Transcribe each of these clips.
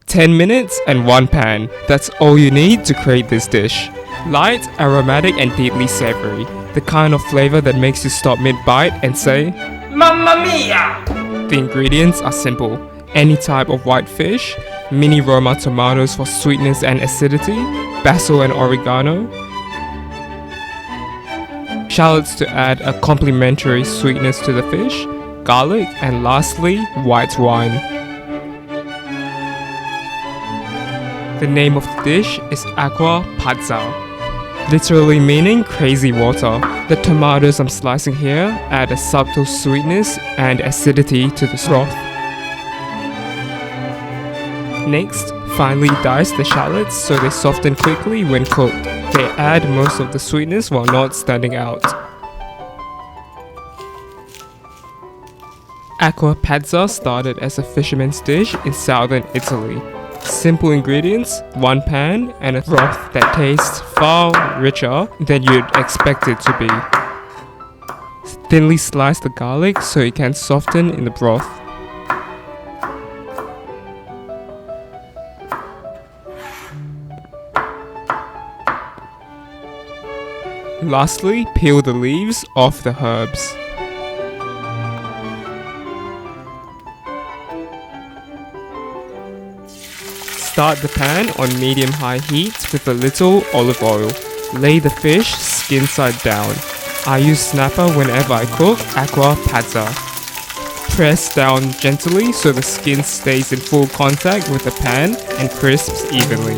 10 minutes and 1 pan. That's all you need to create this dish. Light, aromatic and deeply savory. The kind of flavor that makes you stop mid-bite and say, "Mamma mia!" The ingredients are simple. Any type of white fish, mini Roma tomatoes for sweetness and acidity, basil and oregano, shallots to add a complementary sweetness to the fish, garlic, and lastly, white wine. The name of the dish is Acqua Pazza, literally meaning crazy water. The tomatoes I'm slicing here add a subtle sweetness and acidity to the broth. Next, finely dice the shallots so they soften quickly when cooked. They add most of the sweetness while not standing out. Acqua Pazza started as a fisherman's dish in southern Italy. Simple ingredients, 1 pan, and a broth that tastes far richer than you'd expect it to be. Thinly slice the garlic so it can soften in the broth. Lastly, peel the leaves off the herbs. Start the pan on medium-high heat with a little olive oil. Lay the fish skin side down. I use snapper whenever I cook Acqua Pazza. Press down gently so the skin stays in full contact with the pan and crisps evenly.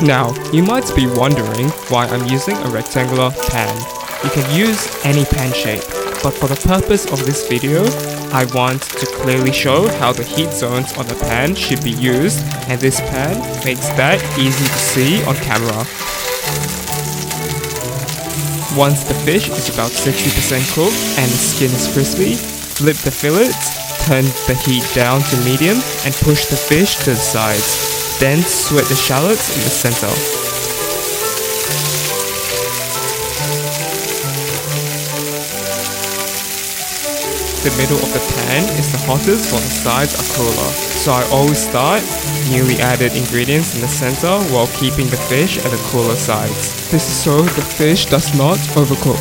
Now, you might be wondering why I'm using a rectangular pan. You can use any pan shape, but for the purpose of this video, I want to clearly show how the heat zones on the pan should be used, and this pan makes that easy to see on camera. Once the fish is about 60% cooked and the skin is crispy, flip the fillets, turn the heat down to medium, and push the fish to the sides. Then sweat the shallots in the center. The middle of the pan is the hottest while the sides are cooler. So I always start newly added ingredients in the center while keeping the fish at the cooler sides. This is so the fish does not overcook.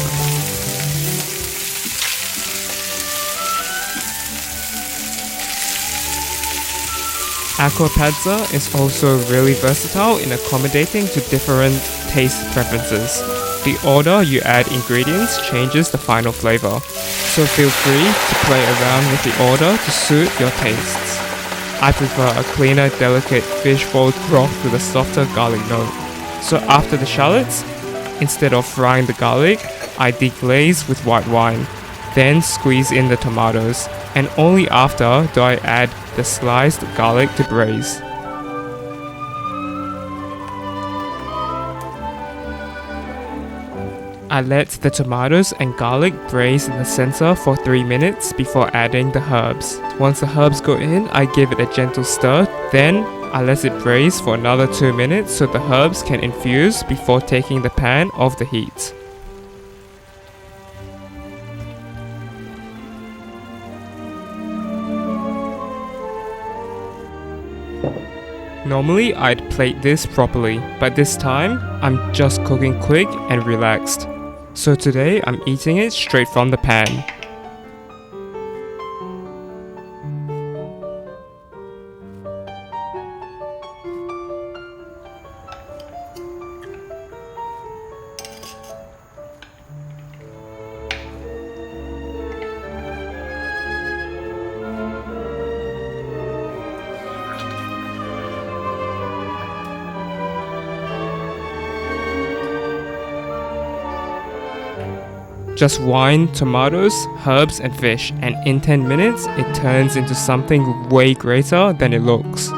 Acqua Pazza is also really versatile in accommodating to different taste preferences. The order you add ingredients changes the final flavor, so feel free to play around with the order to suit your tastes. I prefer a cleaner, delicate fish fold broth with a softer garlic note. So after the shallots, instead of frying the garlic, I deglaze with white wine. Then squeeze in the tomatoes, and only after do I add the sliced garlic to braise. I let the tomatoes and garlic braise in the center for 3 minutes before adding the herbs. Once the herbs go in, I give it a gentle stir, then I let it braise for another 2 minutes so the herbs can infuse before taking the pan off the heat. Normally I'd plate this properly, but this time I'm just cooking quick and relaxed. So today I'm eating it straight from the pan. Just wine, tomatoes, herbs and fish, and in 10 minutes it turns into something way greater than it looks.